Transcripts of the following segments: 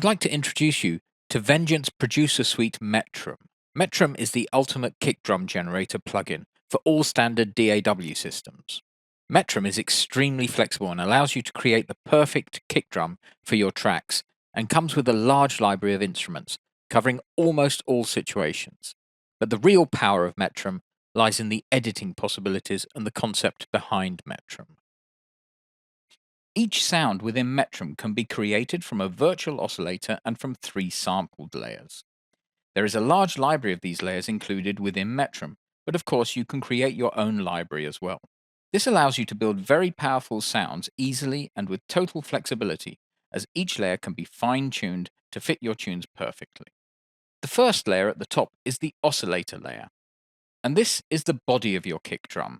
I'd like to introduce you to Vengeance Producer Suite Metrum. Metrum is the ultimate kick drum generator plugin for all standard DAW systems. Metrum is extremely flexible and allows you to create the perfect kick drum for your tracks and comes with a large library of instruments covering almost all situations. But the real power of Metrum lies in the editing possibilities and the concept behind Metrum. Each sound within Metrum can be created from a virtual oscillator and from 3 sampled layers. There is a large library of these layers included within Metrum, but of course you can create your own library as well. This allows you to build very powerful sounds easily and with total flexibility, as each layer can be fine-tuned to fit your tunes perfectly. The first layer at the top is the oscillator layer, and this is the body of your kick drum.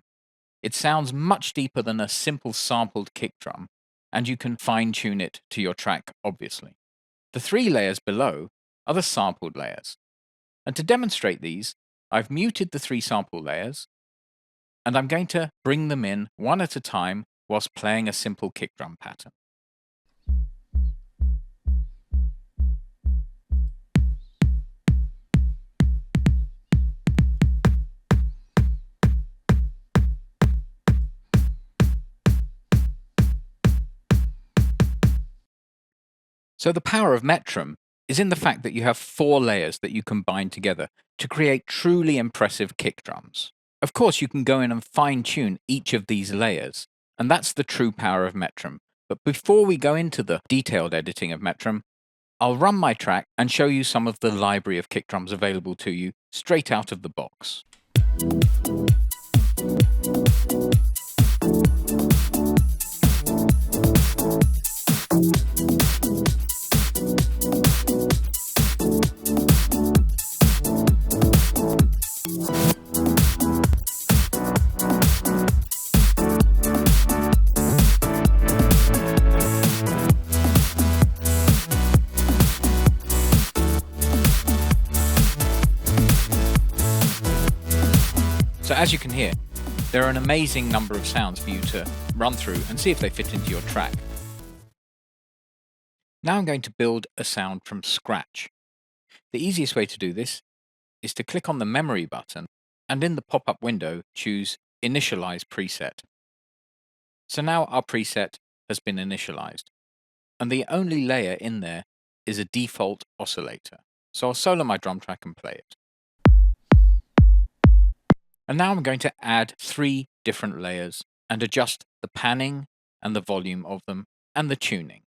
It sounds much deeper than a simple sampled kick drum, and you can fine-tune it to your track, obviously. The 3 layers below are the sampled layers. And to demonstrate these, I've muted the 3 sample layers, and I'm going to bring them in one at a time whilst playing a simple kick drum pattern. So the power of Metrum is in the fact that you have 4 layers that you combine together to create truly impressive kick drums. Of course, you can go in and fine-tune each of these layers, and that's the true power of Metrum. But before we go into the detailed editing of Metrum, I'll run my track and show you some of the library of kick drums available to you straight out of the box. So as you can hear, there are an amazing number of sounds for you to run through and see if they fit into your track. Now I'm going to build a sound from scratch. The easiest way to do this is to click on the memory button and in the pop-up window choose Initialize Preset. So now our preset has been initialized, and the only layer in there is a default oscillator. So I'll solo my drum track and play it. And now I'm going to add 3 different layers and adjust the panning and the volume of them and the tuning.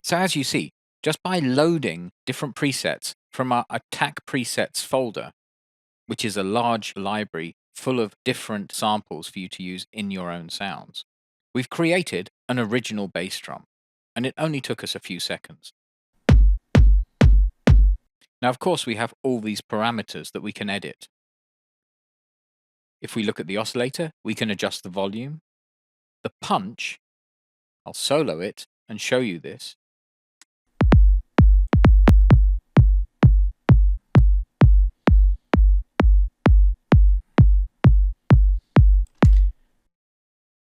So as you see, just by loading different presets from our Attack Presets folder, which is a large library full of different samples for you to use in your own sounds, we've created an original bass drum, and it only took us a few seconds. Now, of course, we have all these parameters that we can edit. If we look at the oscillator, we can adjust the volume. The punch, I'll solo it and show you this.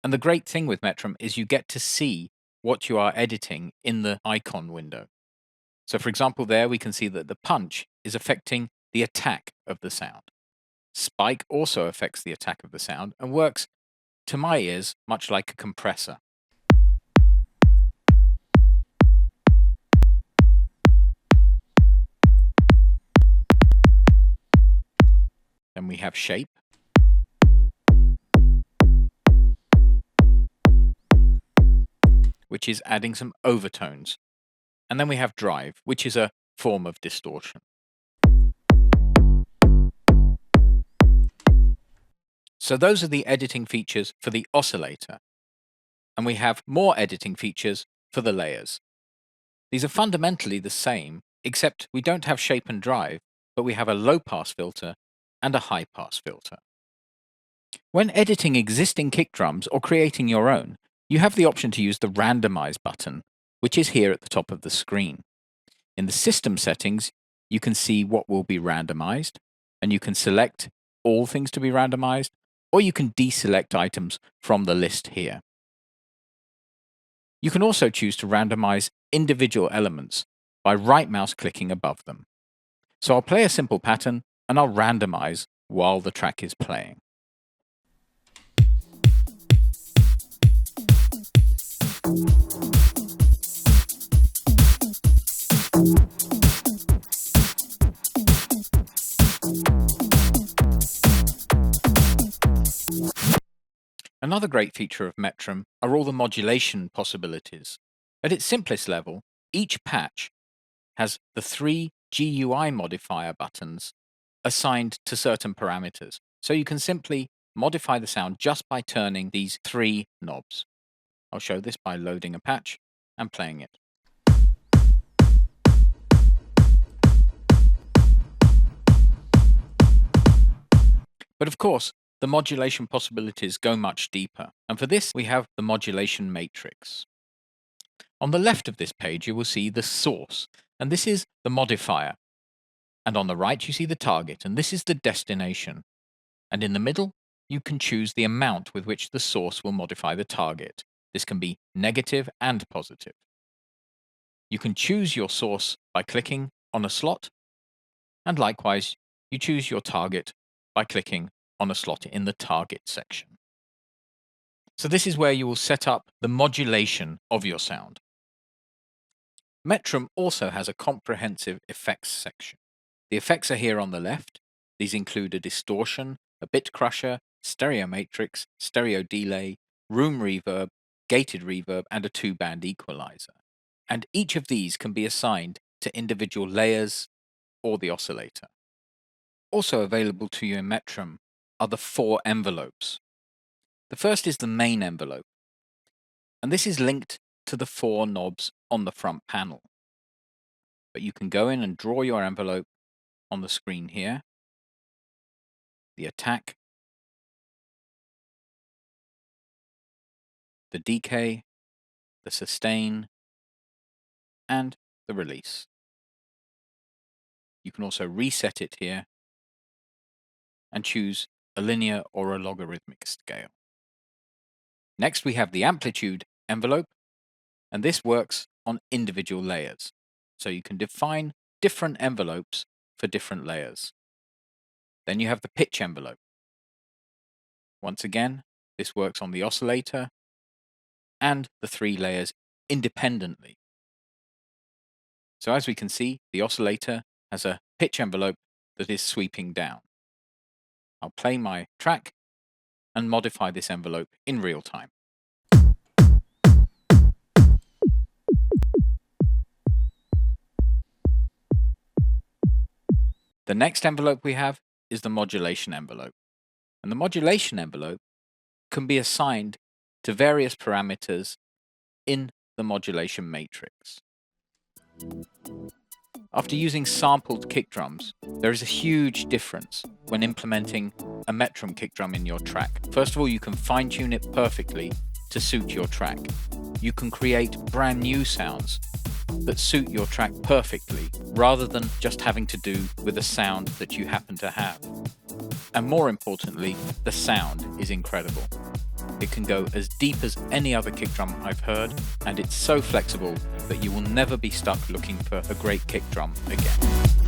And the great thing with Metrum is you get to see what you are editing in the icon window. So for example, there we can see that the punch is affecting the attack of the sound. Spike also affects the attack of the sound and works, to my ears, much like a compressor. Then we have shape. Which is adding some overtones. And then we have drive, which is a form of distortion. So those are the editing features for the oscillator. And we have more editing features for the layers. These are fundamentally the same, except we don't have shape and drive, but we have a low-pass filter and a high-pass filter. When editing existing kick drums or creating your own, you have the option to use the Randomize button, which is here at the top of the screen. In the system settings, you can see what will be randomized, and you can select all things to be randomized, or you can deselect items from the list here. You can also choose to randomize individual elements by right-mouse clicking above them. So I'll play a simple pattern, and I'll randomize while the track is playing. Another great feature of Metrum are all the modulation possibilities. At its simplest level, each patch has the 3 GUI modifier buttons assigned to certain parameters, so you can simply modify the sound just by turning these 3 knobs. I'll show this by loading a patch and playing it. But of course, the modulation possibilities go much deeper, and for this we have the modulation matrix. On the left of this page you will see the source, and this is the modifier. And on the right you see the target, and this is the destination. And in the middle you can choose the amount with which the source will modify the target. This can be negative and positive. You can choose your source by clicking on a slot, and likewise you choose your target by clicking on a slot in the target section. So this is where you will set up the modulation of your sound. Metrum also has a comprehensive effects section. The effects are here on the left. These include a distortion, a bit crusher, stereo matrix, stereo delay, room reverb, gated reverb, and a 2-band equalizer. And each of these can be assigned to individual layers or the oscillator. Also available to you in Metrum are the 4 envelopes. The first is the main envelope, and this is linked to the 4 knobs on the front panel. But you can go in and draw your envelope on the screen here, the attack, the decay, the sustain, and the release. You can also reset it here and choose a linear or a logarithmic scale. Next we have the amplitude envelope, and this works on individual layers. So you can define different envelopes for different layers. Then you have the pitch envelope. Once again, this works on the oscillator and the 3 layers independently. So as we can see, the oscillator has a pitch envelope that is sweeping down. I'll play my track and modify this envelope in real time. The next envelope we have is the modulation envelope. And the modulation envelope can be assigned to various parameters in the modulation matrix. After using sampled kick drums, there is a huge difference when implementing a Metrum kick drum in your track. First of all, you can fine-tune it perfectly to suit your track. You can create brand new sounds that suit your track perfectly, rather than just having to do with a sound that you happen to have. And more importantly, the sound is incredible. It can go as deep as any other kick drum I've heard, and it's so flexible that you will never be stuck looking for a great kick drum again.